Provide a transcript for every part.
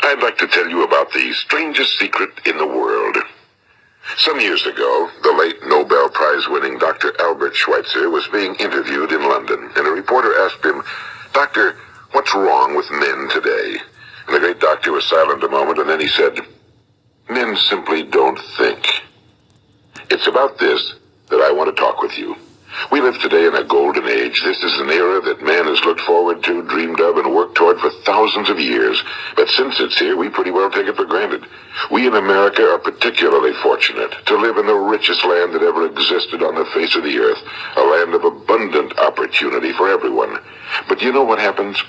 I'd like to tell you about the strangest secret in the world. Some years ago, the late Nobel Prize-winning Dr. Albert Schweitzer was being interviewed in London, and a reporter asked him, "Doctor, what's wrong with men today?" And the great doctor was silent a moment, and then he said, "Men simply don't think." It's about this that I want to talk with you. We live today in a golden age. This is an era that man has looked forward to, dreamed of, and worked toward for thousands of years. But since it's here, we pretty well take it for granted. We in America are particularly fortunate to live in the richest land that ever existed on the face of the earth, a land of abundant opportunity for everyone. But you know what happens?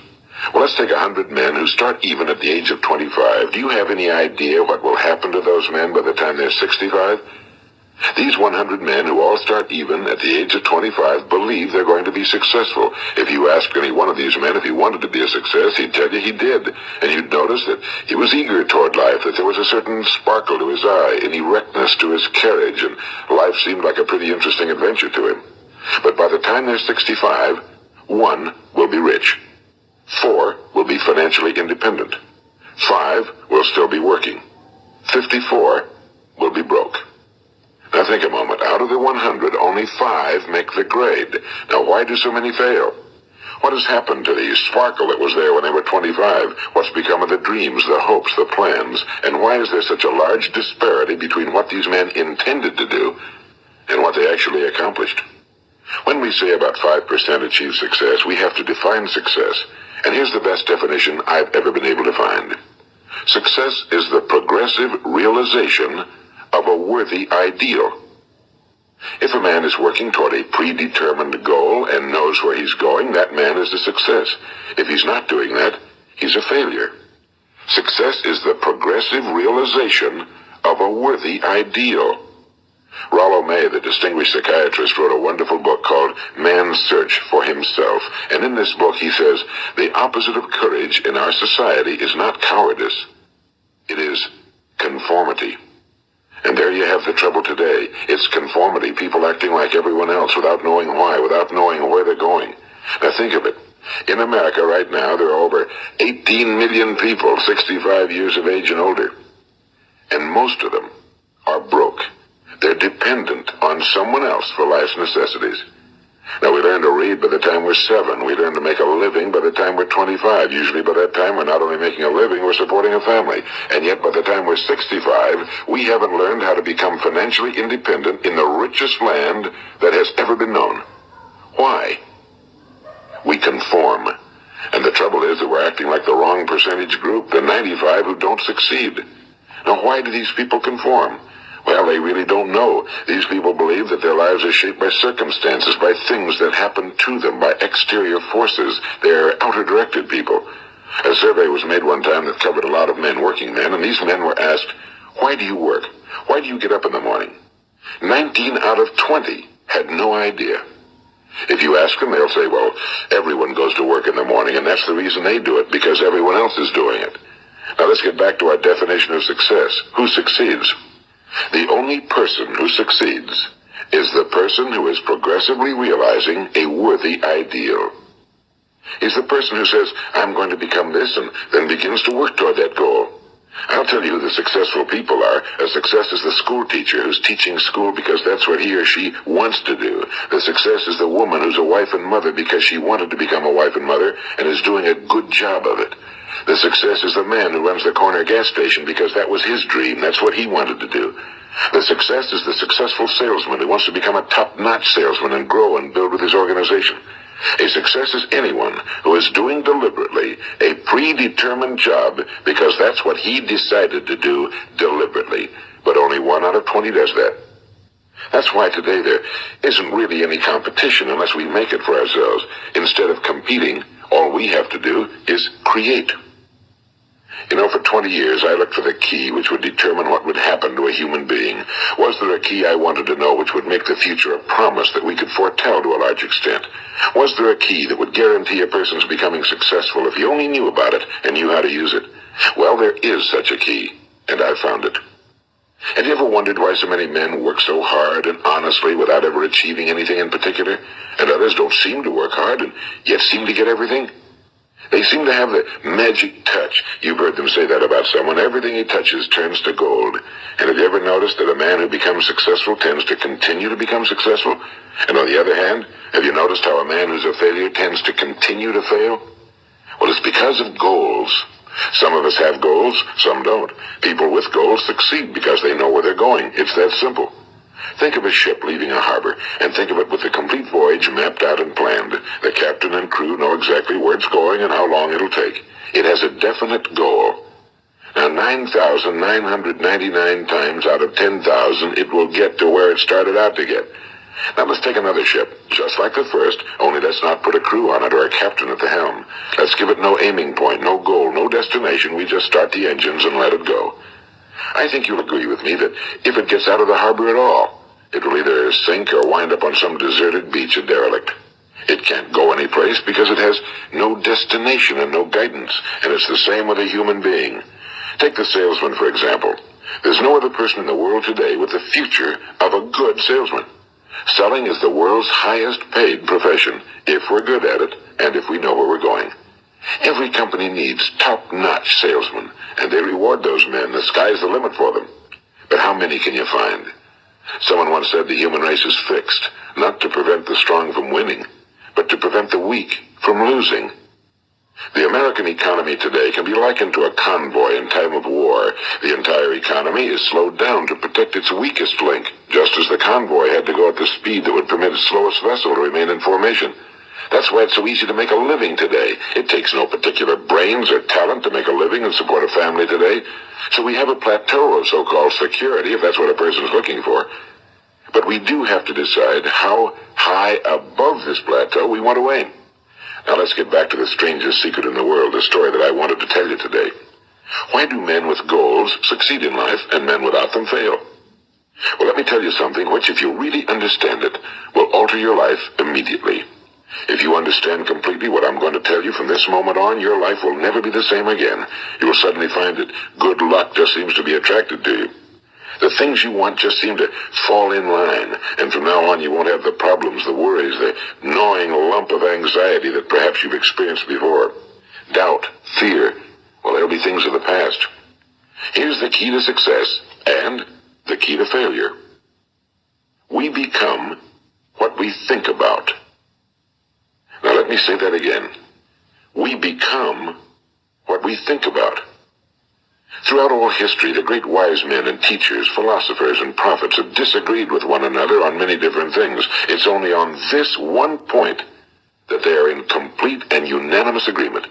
Well, let's take 100 men who start even at the age of 25. Do you have any idea what will happen to those men by the time they're 65? These 100 men who all start even at the age of 25 believe they're going to be successful. If you ask any one of these men if he wanted to be a success, he'd tell you he did. And you'd notice that he was eager toward life, that there was a certain sparkle to his eye, an erectness to his carriage, and life seemed like a pretty interesting adventure to him. But by the time they're 65, 1 will be rich. 4 will be financially independent. 5 will still be working. 54 will be broke. Now think a moment. Out of the 100, only 5 make the grade. Now why do so many fail? What has happened to the sparkle that was there when they were 25? What's become of the dreams, the hopes, the plans? And why is there such a large disparity between what these men intended to do and what they actually accomplished? When we say about 5% achieve success, we have to define success. And here's the best definition I've ever been able to find. Success is the progressive realization of a worthy ideal. If a man is working toward a predetermined goal and knows where he's going, that man is a success. If he's not doing that, he's a failure. Success is the progressive realization of a worthy ideal. Rollo May, the distinguished psychiatrist, wrote a wonderful book called Man's Search for Himself. And in this book he says, the opposite of courage in our society is not cowardice. It is conformity. And there you have the trouble today. It's conformity, people acting like everyone else without knowing why, without knowing where they're going. Now think of it. In America right now, there are over 18 million people 65 years of age and older. And most of them are broke. They're dependent on someone else for life's necessities. Now, we learn to read by the time we're 7. We learn to make a living by the time we're 25. Usually by that time, we're not only making a living, we're supporting a family. And yet, by the time we're 65, we haven't learned how to become financially independent in the richest land that has ever been known. Why? We conform. And the trouble is that we're acting like the wrong percentage group, the 95 who don't succeed. Now, why do these people conform? Well, they really don't know. These people believe that their lives are shaped by circumstances, by things that happen to them, by exterior forces. They're outer-directed people. A survey was made one time that covered a lot of men, working men, and these men were asked, "Why do you work? Why do you get up in the morning?" 19 out of 20 had no idea. If you ask them, they'll say, well, everyone goes to work in the morning, and that's the reason they do it, because everyone else is doing it. Now let's get back to our definition of success. Who succeeds? The only person who succeeds is the person who is progressively realizing a worthy ideal. He's the person who says, I'm going to become this, and then begins to work toward that goal. I'll tell you who the successful people are. A success is the school teacher who's teaching school because that's what he or she wants to do. The success is the woman who's a wife and mother because she wanted to become a wife and mother and is doing a good job of it. The success is the man who runs the corner gas station because that was his dream. That's what he wanted to do. The success is the successful salesman who wants to become a top-notch salesman and grow and build with his organization. A success is anyone who is doing deliberately a predetermined job because that's what he decided to do deliberately. But only 1 out of 20 does that. That's why today there isn't really any competition unless we make it for ourselves. Instead of competing, all we have to do is create. You know, for 20 years, I looked for the key which would determine what would happen to a human being. Was there a key I wanted to know which would make the future a promise that we could foretell to a large extent? Was there a key that would guarantee a person's becoming successful if he only knew about it and knew how to use it? Well, there is such a key, and I found it. Have you ever wondered why so many men work so hard and honestly without ever achieving anything in particular, and others don't seem to work hard and yet seem to get everything? They seem to have the magic touch. You've heard them say that about someone. Everything he touches turns to gold. And have you ever noticed that a man who becomes successful tends to continue to become successful? And on the other hand, have you noticed how a man who's a failure tends to continue to fail? Well, it's because of goals. Some of us have goals, some don't. People with goals succeed because they know where they're going. It's that simple. Think of a ship leaving a harbor, and think of it with the complete voyage mapped out and planned. The captain and crew know exactly where it's going and how long it'll take. It has a definite goal. Now, 9,999 times out of 10,000, it will get to where it started out to get. Now, let's take another ship, just like the first, only let's not put a crew on it or a captain at the helm. Let's give it no aiming point, no goal, no destination. We just start the engines and let it go. I think you'll agree with me that if it gets out of the harbor at all, it will either sink or wind up on some deserted beach, a derelict. It can't go any place because it has no destination and no guidance, and it's the same with a human being. Take the salesman, for example. There's no other person in the world today with the future of a good salesman. Selling is the world's highest paid profession, if we're good at it and if we know where we're going. Every company needs top-notch salesmen, and they reward those men. The sky's the limit for them. But how many can you find? Someone once said the human race is fixed, not to prevent the strong from winning, but to prevent the weak from losing. The American economy today can be likened to a convoy in time of war. The entire economy is slowed down to protect its weakest link, just as the convoy had to go at the speed that would permit its slowest vessel to remain in formation. That's why it's so easy to make a living today. It takes no particular brains or talent to make a living and support a family today. So we have a plateau of so-called security, if that's what a person's looking for. But we do have to decide how high above this plateau we want to aim. Now let's get back to the strangest secret in the world, the story that I wanted to tell you today. Why do men with goals succeed in life and men without them fail? Well, let me tell you something which, if you really understand it, will alter your life immediately. If you understand completely what I'm going to tell you from this moment on, your life will never be the same again. You will suddenly find that good luck just seems to be attracted to you. The things you want just seem to fall in line, and from now on you won't have the problems, the worries, the gnawing lump of anxiety that perhaps you've experienced before. Doubt, fear, well, they'll be things of the past. Here's the key to success and the key to failure. We become what we think about. Now let me say that again. We become what we think about. Throughout all history, the great wise men and teachers, philosophers and prophets have disagreed with one another on many different things. It's only on this one point that they are in complete and unanimous agreement.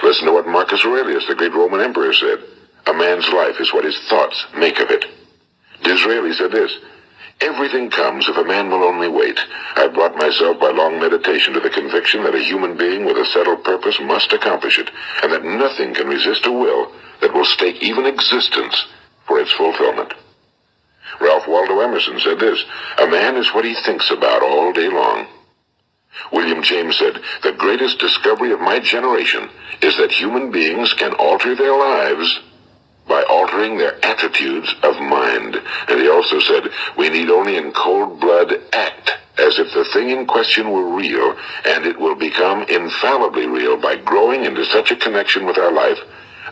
Listen to what Marcus Aurelius, the great Roman emperor, said. A man's life is what his thoughts make of it. Disraeli said this. Everything comes if a man will only wait. I brought myself by long meditation to the conviction that a human being with a settled purpose must accomplish it, and that nothing can resist a will that will stake even existence for its fulfillment. Ralph Waldo Emerson said this, a man is what he thinks about all day long. William James said, the greatest discovery of my generation is that human beings can alter their lives by altering their attitudes of mind. And he also said, we need only in cold blood act as if the thing in question were real, and it will become infallibly real by growing into such a connection with our life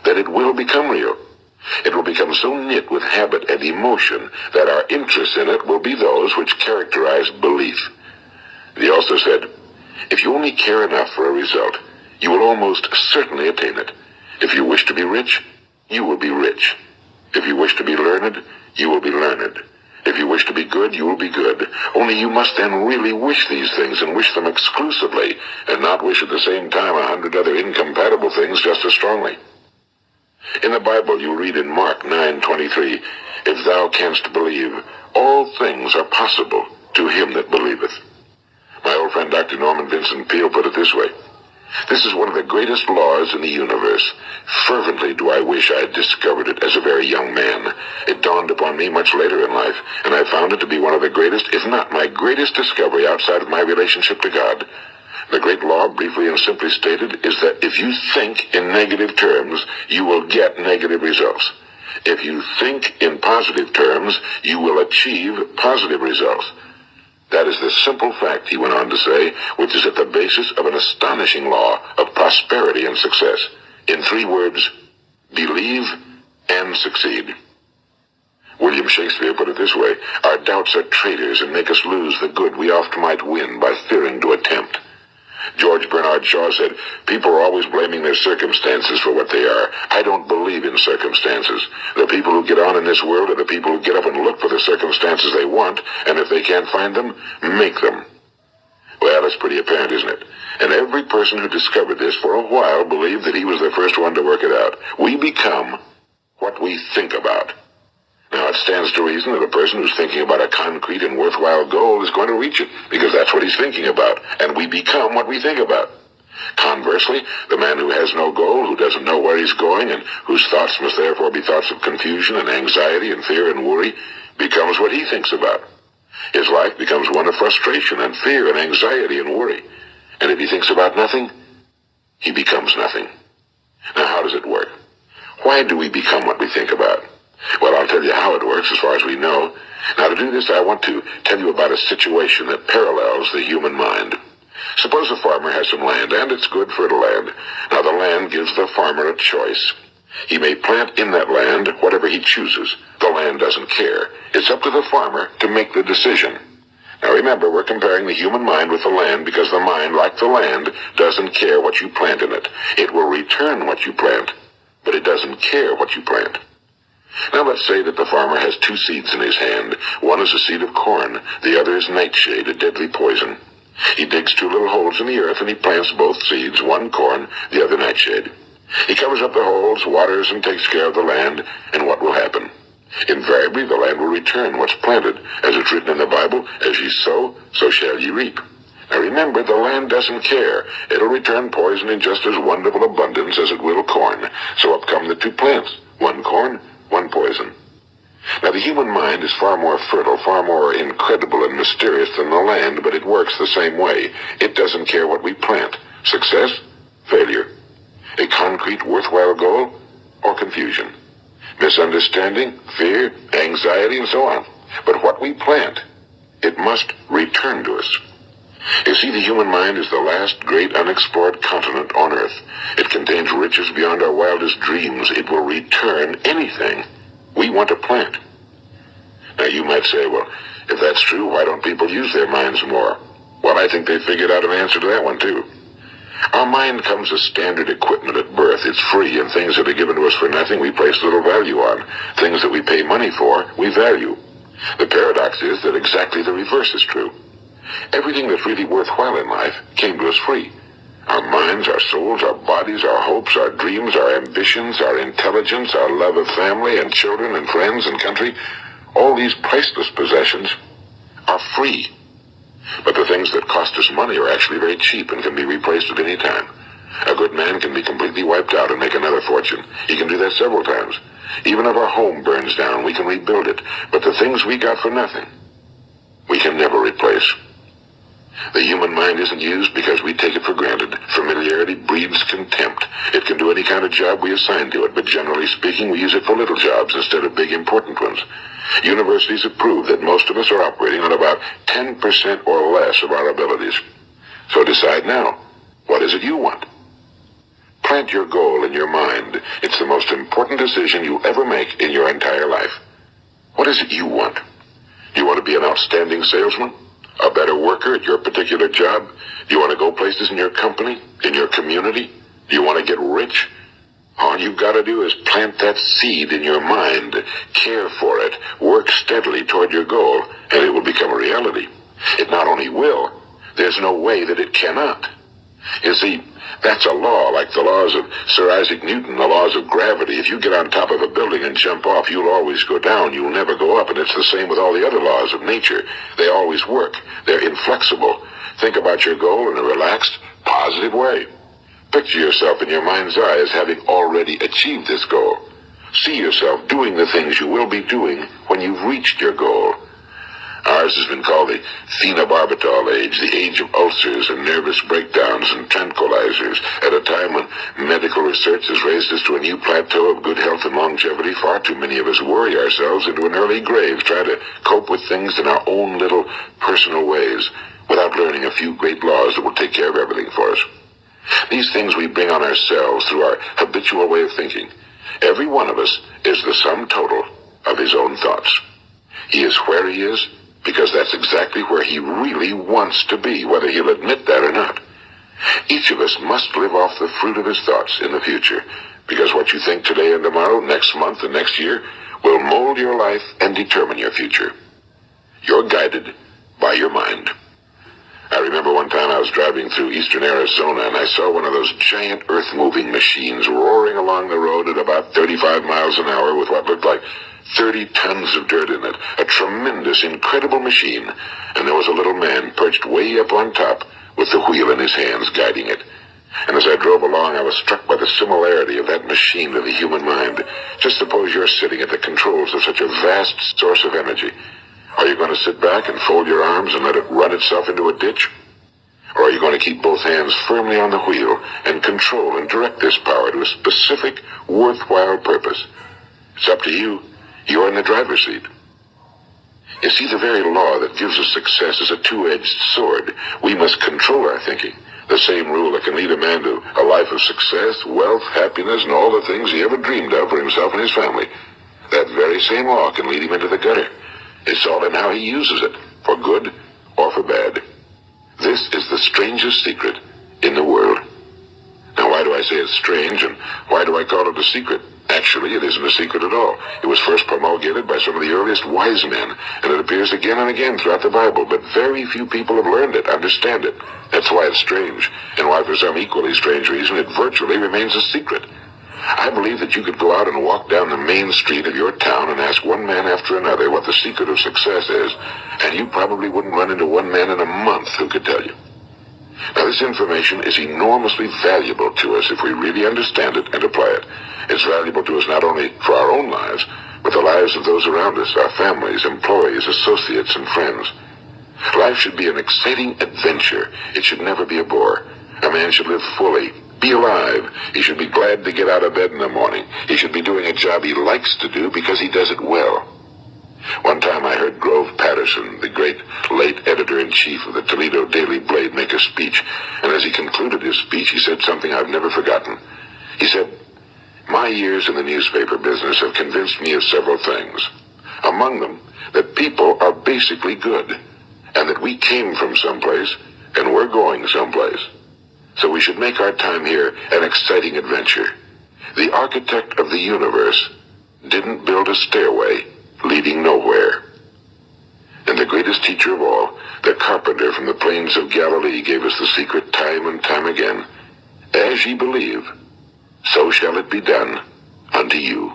that it will become real. It will become so knit with habit and emotion that our interest in it will be those which characterize belief. And he also said, if you only care enough for a result, you will almost certainly attain it. If you wish to be rich, you will be rich. If you wish to be learned, you will be learned. If you wish to be good, you will be good. Only you must then really wish these things and wish them exclusively, and not wish at the same time 100 other incompatible things just as strongly. In the Bible, you read in Mark 9:23, if thou canst believe, all things are possible to him that believeth. My old friend Dr. Norman Vincent Peale put it this way, this is one of the greatest laws in the universe. Fervently do I wish I had discovered it as a very young man. It dawned upon me much later in life, and I found it to be one of the greatest, if not my greatest discovery outside of my relationship to God. The great law, briefly and simply stated, is that if you think in negative terms, you will get negative results. If you think in positive terms, you will achieve positive results. That is the simple fact, he went on to say, which is at the basis of an astonishing law of prosperity and success. In 3 words, believe and succeed. William Shakespeare put it this way: our doubts are traitors and make us lose the good we oft might win by fearing to attempt. George Bernard Shaw said, people are always blaming their circumstances for what they are. I don't believe in circumstances. The people who get on in this world are the people who get up and look for the circumstances they want, and if they can't find them, make them. Well, that's pretty apparent, isn't it? And every person who discovered this for a while believed that he was the first one to work it out. We become what we think about. Now, it stands to reason that a person who's thinking about a concrete and worthwhile goal is going to reach it, because that's what he's thinking about, and we become what we think about. Conversely, the man who has no goal, who doesn't know where he's going, and whose thoughts must therefore be thoughts of confusion and anxiety and fear and worry, becomes what he thinks about. His life becomes one of frustration and fear and anxiety and worry. And if he thinks about nothing, he becomes nothing. Now, how does it work? Why do we become what we think about? Well, I'll tell you how it works as far as we know. Now, to do this, I want to tell you about a situation that parallels the human mind. Suppose a farmer has some land, and it's good fertile land. Now, the land gives the farmer a choice. He may plant in that land whatever he chooses. The land doesn't care. It's up to the farmer to make the decision. Now, remember, we're comparing the human mind with the land because the mind, like the land, doesn't care what you plant in it. It will return what you plant, but it doesn't care what you plant. Now let's say that the farmer has 2 seeds in his hand. One is a seed of corn. The other is nightshade, a deadly poison. He digs 2 little holes in the earth and he plants both seeds, one corn, the other nightshade. He covers up the holes, waters, and takes care of the land, and what will happen? Invariably, the land will return what's planted. As it's written in the Bible, as ye sow, so shall ye reap. Now remember, the land doesn't care. It'll return poison in just as wonderful abundance as it will corn. So up come the 2 plants, one corn, one poison. Now, the human mind is far more fertile, far more incredible and mysterious than the land, but it works the same way. It doesn't care what we plant. Success, failure. A concrete, worthwhile goal, or confusion. Misunderstanding, fear, anxiety, and so on. But what we plant, it must return to us. You see, the human mind is the last great unexplored continent on Earth. It contains riches beyond our wildest dreams. It will return anything we want to plant. Now, you might say, well, if that's true, why don't people use their minds more? Well, I think they figured out an answer to that one, too. Our mind comes as standard equipment at birth. It's free, and things that are given to us for nothing we place little value on. Things that we pay money for, we value. The paradox is that exactly the reverse is true. Everything that's really worthwhile in life came to us free. Our minds, our souls, our bodies, our hopes, our dreams, our ambitions, our intelligence, our love of family and children and friends and country, all these priceless possessions are free. But the things that cost us money are actually very cheap and can be replaced at any time. A good man can be completely wiped out and make another fortune. He can do that several times. Even if our home burns down, we can rebuild it. But the things we got for nothing, we can never replace. The human mind isn't used because we take it for granted. Familiarity breeds contempt. It can do any kind of job we assign to it, but generally speaking, we use it for little jobs instead of big, important ones. Universities have proved that most of us are operating on about 10% or less of our abilities. So decide now, what is it you want? Plant your goal in your mind. It's the most important decision you ever make in your entire life. What is it you want? Do you want to be an outstanding salesman? A better worker at your particular job? Do you want to go places in your company, in your community? Do you want to get rich? All you've got to do is plant that seed in your mind, care for it, work steadily toward your goal, and it will become a reality. It not only will, there's no way that it cannot. You see, that's a law, like the laws of Sir Isaac Newton, the laws of gravity. If you get on top of a building and jump off, you'll always go down. You'll never go up. And it's the same with all the other laws of nature. They always work. They're inflexible. Think about your goal in a relaxed, positive way. Picture yourself in your mind's eye as having already achieved this goal. See yourself doing the things you will be doing when you've reached your goal. All Ours has been called the phenobarbital age, the age of ulcers and nervous breakdowns and tranquilizers, at a time when medical research has raised us to a new plateau of good health and longevity. Far too many of us worry ourselves into an early grave, trying to cope with things in our own little personal ways, without learning a few great laws that will take care of everything for us. These things we bring on ourselves through our habitual way of thinking. Every one of us is the sum total of his own thoughts. He is where he is because that's exactly where he really wants to be, whether he'll admit that or not. Each of us must live off the fruit of his thoughts in the future, because what you think today and tomorrow, next month and next year, will mold your life and determine your future. You're guided by your mind. I remember one time I was driving through eastern Arizona, and I saw one of those giant earth-moving machines roaring along the road at about 35 miles an hour with what looked like 30 tons of dirt in it. A tremendous, incredible machine. And there was a little man perched way up on top with the wheel in his hands, guiding it. And as I drove along, I was struck by the similarity of that machine to the human mind. Just suppose you're sitting at the controls of such a vast source of energy. Are you going to sit back and fold your arms and let it run itself into a ditch? Or are you going to keep both hands firmly on the wheel and control and direct this power to a specific, worthwhile purpose? It's up to you. You're in the driver's seat. You see, the very law that gives us success is a two-edged sword. We must control our thinking. The same rule that can lead a man to a life of success, wealth, happiness, and all the things he ever dreamed of for himself and his family. That very same law can lead him into the gutter. It's all in how he uses it, for good or for bad. This is the strangest secret in the world. Now, why do I say it's strange, and why do I call it a secret? Actually, it isn't a secret at all. It was first promulgated by some of the earliest wise men, and it appears again and again throughout the Bible, but very few people have learned it, understand it. That's why it's strange, and why for some equally strange reason it virtually remains a secret. I believe that you could go out and walk down the main street of your town and ask one man after another what the secret of success is, and you probably wouldn't run into one man in a month who could tell you. Now, this information is enormously valuable to us if we really understand it and apply it. It's valuable to us not only for our own lives, but the lives of those around us, our families, employees, associates, and friends. Life should be an exciting adventure. It should never be a bore. A man should live fully, be alive. He should be glad to get out of bed in the morning. He should be doing a job he likes to do because he does it well. One time I heard Grove Patterson, the great late editor-in-chief of the Toledo Daily Blade, make a speech, and as he concluded his speech, he said something I've never forgotten. He said, "My years in the newspaper business have convinced me of several things. Among them, that people are basically good, and that we came from someplace, and we're going someplace. So we should make our time here an exciting adventure. The architect of the universe didn't build a stairway leading nowhere." And the greatest teacher of all, the carpenter from the plains of Galilee, gave us the secret time and time again. As ye believe, so shall it be done unto you.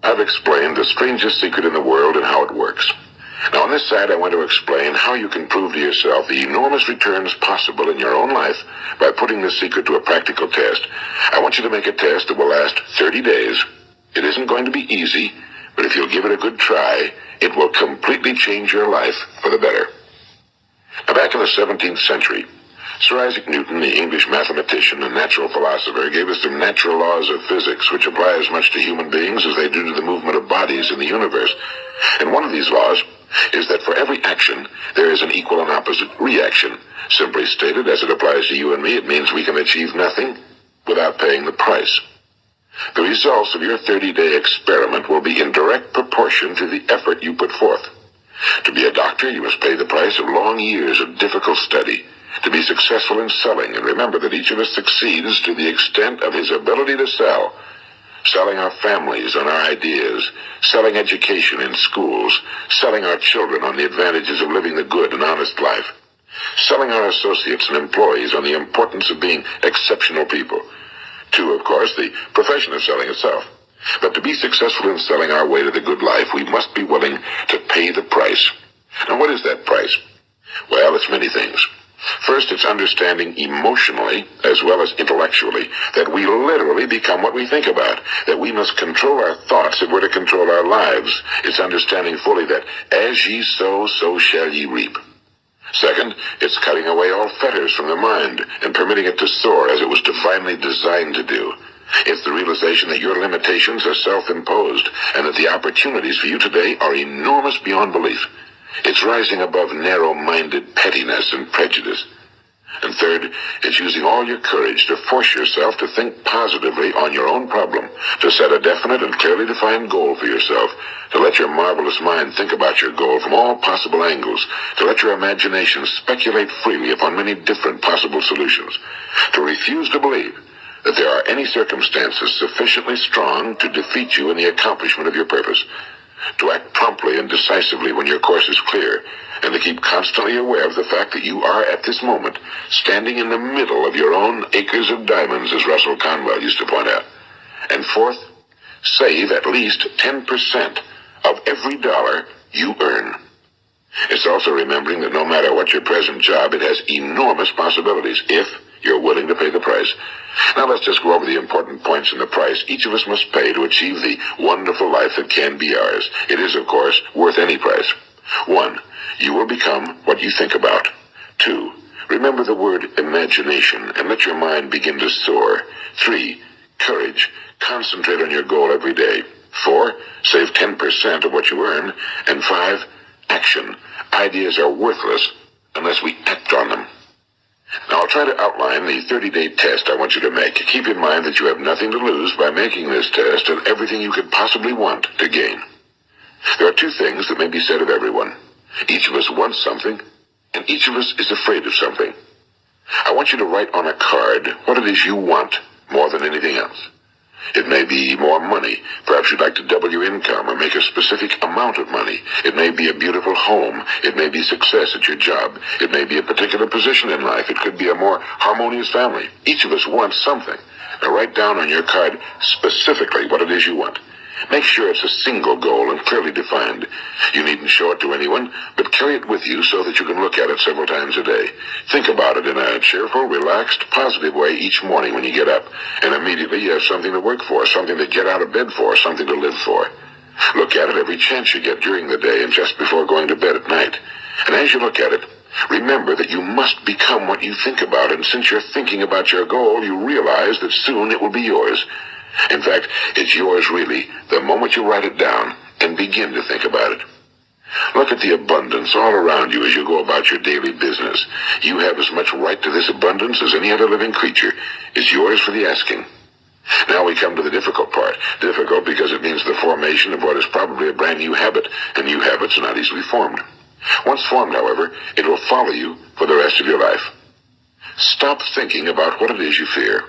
I've explained the strangest secret in the world and how it works. Now, on this side, I want to explain how you can prove to yourself the enormous returns possible in your own life by putting this secret to a practical test. I want you to make a test that will last 30 days. It isn't going to be easy, but if you'll give it a good try, it will completely change your life for the better. Now, back in the 17th century, Sir Isaac Newton, the English mathematician and natural philosopher, gave us some natural laws of physics which apply as much to human beings as they do to the movement of bodies in the universe. And one of these laws is that for every action, there is an equal and opposite reaction. Simply stated, as it applies to you and me, it means we can achieve nothing without paying the price. The results of your 30-day experiment will be in direct proportion to the effort you put forth. To be a doctor, you must pay the price of long years of difficult study. To be successful in selling, and remember that each of us succeeds to the extent of his ability to sell. Selling our families on our ideas, selling education in schools, selling our children on the advantages of living the good and honest life, selling our associates and employees on the importance of being exceptional people. To, of course, the profession of selling itself. But to be successful in selling our way to the good life, we must be willing to pay the price. Now, what is that price? Well, it's many things. First, it's understanding emotionally as well as intellectually that we literally become what we think about, that we must control our thoughts if we're to control our lives. It's understanding fully that as ye sow, so shall ye reap. Second, it's cutting away all fetters from the mind and permitting it to soar as it was divinely designed to do. It's the realization that your limitations are self-imposed and that the opportunities for you today are enormous beyond belief. It's rising above narrow-minded pettiness and prejudice. And third, it's using all your courage to force yourself to think positively on your own problem, to set a definite and clearly defined goal for yourself, to let your marvelous mind think about your goal from all possible angles, to let your imagination speculate freely upon many different possible solutions, to refuse to believe that there are any circumstances sufficiently strong to defeat you in the accomplishment of your purpose, to act promptly and decisively when your course is clear, and to keep constantly aware of the fact that you are at this moment standing in the middle of your own acres of diamonds, as Russell Conwell used to point out. And fourth, save at least 10% of every dollar you earn. It's also remembering that no matter what your present job, it has enormous possibilities if you're willing to pay the price. Now let's just go over the important points in the price each of us must pay to achieve the wonderful life that can be ours. It is, of course, worth any price. 1. You will become what you think about. 2. Remember the word imagination and let your mind begin to soar. 3. Courage. Concentrate on your goal every day. 4. Save 10% of what you earn. And 5. Action. Ideas are worthless unless we act on them. Now I'll try to outline the 30-day test I want you to make. Keep in mind that you have nothing to lose by making this test and everything you could possibly want to gain. There are 2 things that may be said of everyone. Each of us wants something, and each of us is afraid of something. I want you to write on a card what it is you want more than anything else. It may be more money. Perhaps you'd like to double your income or make a specific amount of money. It may be a beautiful home. It may be success at your job. It may be a particular position in life. It could be a more harmonious family. Each of us wants something. Now write down on your card specifically what it is you want. Make sure it's a single goal and clearly defined. You needn't show it to anyone, but carry it with you so that you can look at it several times a day. Think about it in a cheerful, relaxed, positive way each morning when you get up, and immediately you have something to work for, something to get out of bed for, something to live for. Look at it every chance you get during the day and just before going to bed at night. And as you look at it, remember that you must become what you think about, and since you're thinking about your goal, you realize that soon it will be yours. In fact, it's yours really the moment you write it down and begin to think about it. Look at the abundance all around you as you go about your daily business. You have as much right to this abundance as any other living creature. It's yours for the asking. Now we come to the difficult part. Difficult because it means the formation of what is probably a brand new habit, and new habits are not easily formed. Once formed, however, it will follow you for the rest of your life. Stop thinking about what it is you fear.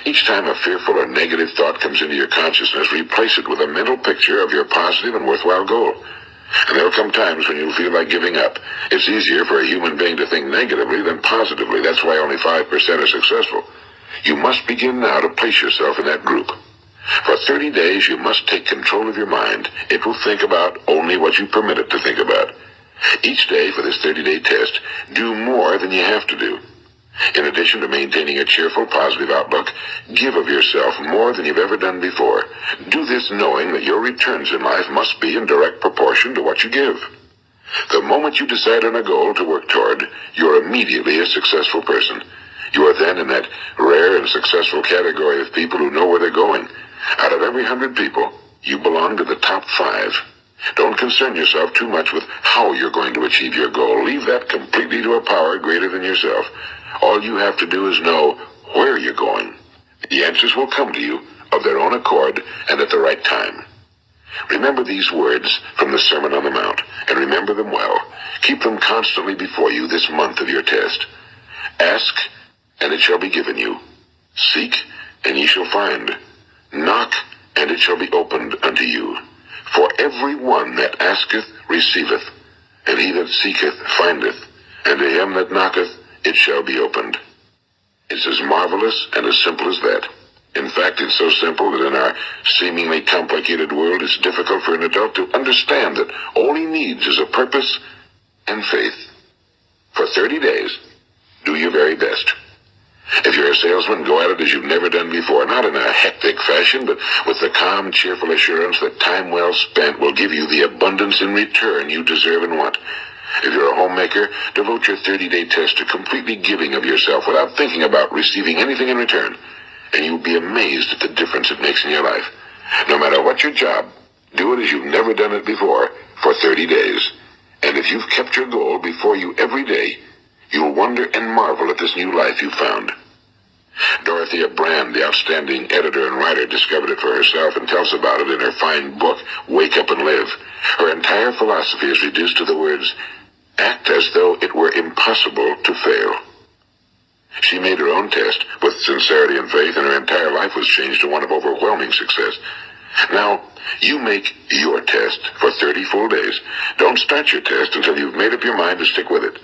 Each time a fearful or negative thought comes into your consciousness, replace it with a mental picture of your positive and worthwhile goal. And there will come times when you'll feel like giving up. It's easier for a human being to think negatively than positively. That's why only 5% are successful. You must begin now to place yourself in that group. For 30 days, you must take control of your mind. It will think about only what you permit it to think about. Each day for this 30-day test, do more than you have to do. In addition to maintaining a cheerful, positive outlook, give of yourself more than you've ever done before. Do this knowing that your returns in life must be in direct proportion to what you give. The moment you decide on a goal to work toward, you're immediately a successful person. You are then in that rare and successful category of people who know where they're going. Out of every 100 people, you belong to the top 5. Don't concern yourself too much with how you're going to achieve your goal. Leave that completely to a power greater than yourself. All you have to do is know where you're going. The answers will come to you of their own accord and at the right time. Remember these words from the Sermon on the Mount, and remember them well. Keep them constantly before you this month of your test. Ask, and it shall be given you. Seek, and ye shall find. Knock, and it shall be opened unto you. For every one that asketh receiveth, and he that seeketh findeth, and to him that knocketh it shall be opened. It's as marvelous and as simple as that. In fact, it's so simple that in our seemingly complicated world, it's difficult for an adult to understand that all he needs is a purpose and faith. For 30 days, Do your very best. If you're a salesman, go at it as you've never done before, not in a hectic fashion, but with the calm, cheerful assurance that time well spent will give you the abundance in return you deserve and want. If you're a homemaker, devote your 30-day test to completely giving of yourself without thinking about receiving anything in return, and you'll be amazed at the difference it makes in your life. No matter what your job, do it as you've never done it before for 30 days. And if you've kept your goal before you every day, you'll wonder and marvel at this new life you've found. Dorothea Brand, the outstanding editor and writer, discovered it for herself and tells about it in her fine book, Wake Up and Live. Her entire philosophy is reduced to the words, act as though it were impossible to fail. She made her own test with sincerity and faith, and her entire life was changed to one of overwhelming success. Now, you make your test for 30 full days. Don't start your test until you've made up your mind to stick with it.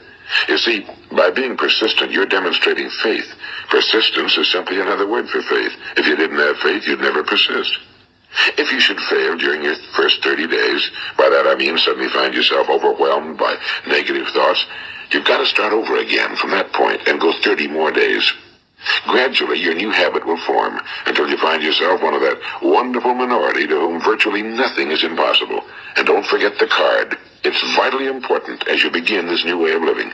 You see, by being persistent, you're demonstrating faith. Persistence is simply another word for faith. If you didn't have faith, you'd never persist. If you should fail during your first 30 days, by that I mean suddenly find yourself overwhelmed by negative thoughts, you've got to start over again from that point and go 30 more days. Gradually, your new habit will form until you find yourself one of that wonderful minority to whom virtually nothing is impossible. And don't forget the card. It's vitally important as you begin this new way of living.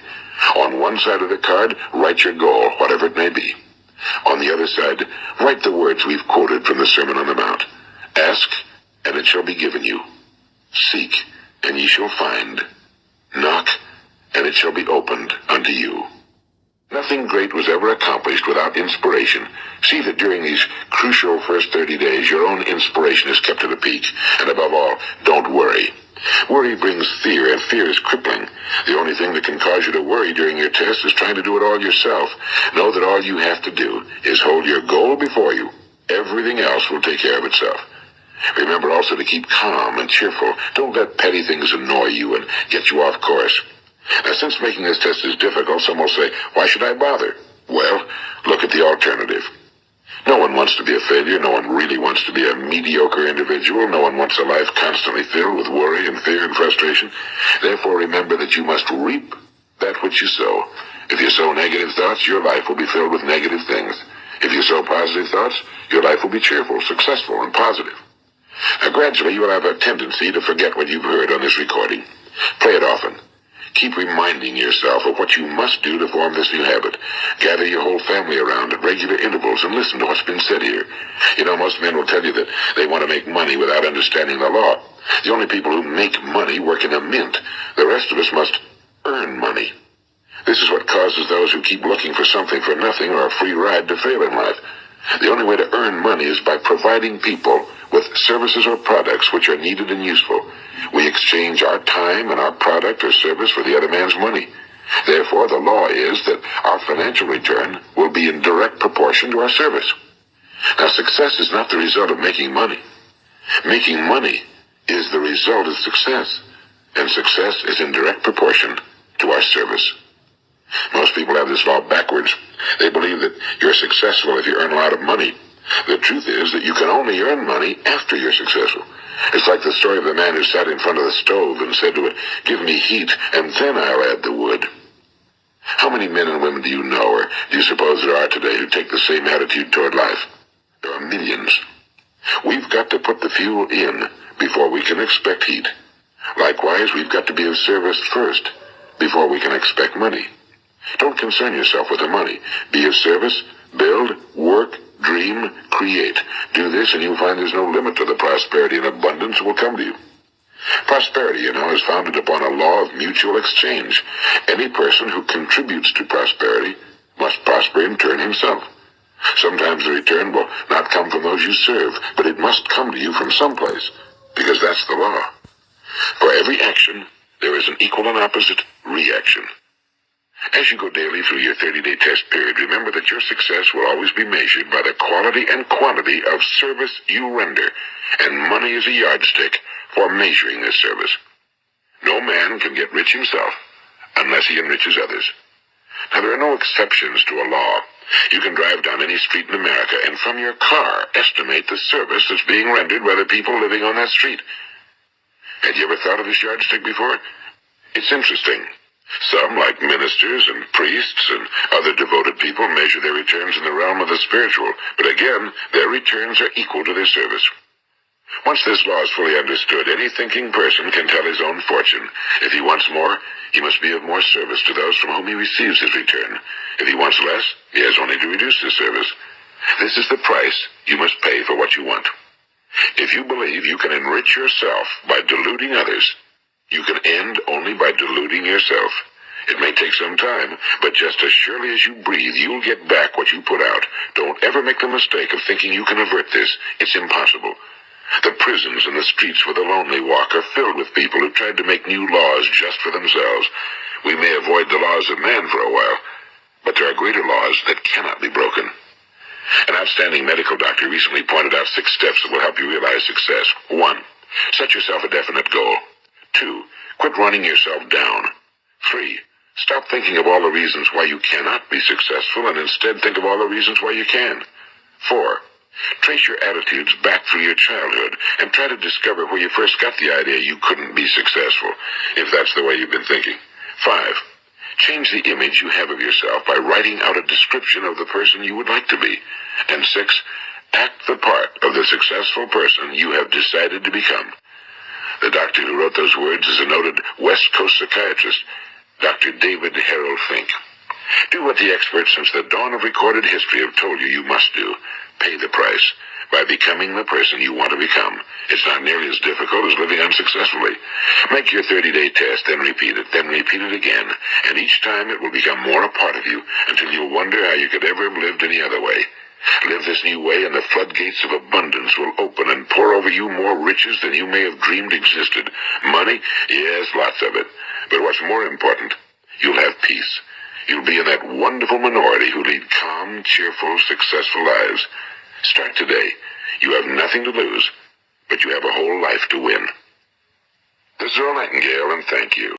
On one side of the card, write your goal, whatever it may be. On the other side, write the words we've quoted from the Sermon on the Mount. Ask, and it shall be given you. Seek, and ye shall find. Knock, and it shall be opened unto you. Nothing great was ever accomplished without inspiration. See that during these crucial first 30 days, your own inspiration is kept at a peak. And above all, don't worry. Worry brings fear, and fear is crippling. The only thing that can cause you to worry during your test is trying to do it all yourself. Know that all you have to do is hold your goal before you. Everything else will take care of itself. Remember also to keep calm and cheerful. Don't let petty things annoy you and get you off course. Now, since making this test is difficult, some will say, why should I bother? Well, look at the alternative. No one wants to be a failure. No one really wants to be a mediocre individual. No one wants a life constantly filled with worry and fear and frustration. Therefore, remember that you must reap that which you sow. If you sow negative thoughts, your life will be filled with negative things. If you sow positive thoughts, your life will be cheerful, successful, and positive. Now, gradually, you will have a tendency to forget what you've heard on this recording. Play it often. Keep reminding yourself of what you must do to form this new habit. Gather your whole family around at regular intervals and listen to what's been said here. You know, most men will tell you that they want to make money without understanding the law. The only people who make money work in a mint. The rest of us must earn money. This is what causes those who keep looking for something for nothing or a free ride to fail in life. The only way to earn money is by providing people with services or products which are needed and useful. We exchange our time and our product or service for the other man's money. Therefore, the law is that our financial return will be in direct proportion to our service. Now, success is not the result of making money. Making money is the result of success, and success is in direct proportion to our service. Most people have this law backwards. They believe that you're successful if you earn a lot of money. The truth is that you can only earn money after you're successful. It's like the story of the man who sat in front of the stove and said to it, give me heat, and then I'll add the wood. How many men and women do you know, or do you suppose there are today, who take the same attitude toward life? There are millions. We've got to put the fuel in before we can expect heat. Likewise, we've got to be of service first before we can expect money. Don't concern yourself with the money. Be of service, build, work, dream, create. Do this and you'll find there's no limit to the prosperity and abundance that will come to you. Prosperity, you know, is founded upon a law of mutual exchange. Any person who contributes to prosperity must prosper in turn himself. Sometimes the return will not come from those you serve, but it must come to you from someplace, because that's the law. For every action, there is an equal and opposite reaction. As you go daily through your 30-day test period, remember that your success will always be measured by the quality and quantity of service you render, and money is a yardstick for measuring this service. No man can get rich himself unless he enriches others. Now, there are no exceptions to a law. You can drive down any street in America and from your car estimate the service that's being rendered by the people living on that street. Had you ever thought of this yardstick before? It's interesting. Some, like ministers and priests and other devoted people, measure their returns in the realm of the spiritual, but again, their returns are equal to their service. Once this law is fully understood, any thinking person can tell his own fortune. If he wants more, he must be of more service to those from whom he receives his return. If he wants less, he has only to reduce his service. This is the price you must pay for what you want. If you believe you can enrich yourself by deluding others, you can end only by deluding yourself. It may take some time, but just as surely as you breathe, you'll get back what you put out. Don't ever make the mistake of thinking you can avert this. It's impossible. The prisons and the streets where the lonely walk are filled with people who tried to make new laws just for themselves. We may avoid the laws of man for a while, but there are greater laws that cannot be broken. An outstanding medical doctor recently pointed out 6 steps that will help you realize success. 1. Set yourself a definite goal. 2. Quit running yourself down. 3. Stop thinking of all the reasons why you cannot be successful and instead think of all the reasons why you can. 4. Trace your attitudes back through your childhood and try to discover where you first got the idea you couldn't be successful, if that's the way you've been thinking. 5. Change the image you have of yourself by writing out a description of the person you would like to be. And 6. Act the part of the successful person you have decided to become. The doctor who wrote those words is a noted West Coast psychiatrist, Dr. David Harold Fink. Do what the experts since the dawn of recorded history have told you must do. Pay the price by becoming the person you want to become. It's not nearly as difficult as living unsuccessfully. Make your 30-day test, then repeat it again, and each time it will become more a part of you until you'll wonder how you could ever have lived any other way. Live this new way and the floodgates of abundance will open and pour over you more riches than you may have dreamed existed. Money? Yes, lots of it. But what's more important, you'll have peace. You'll be in that wonderful minority who lead calm, cheerful, successful lives. Start today. You have nothing to lose, but you have a whole life to win. This is Earl Nightingale, and thank you.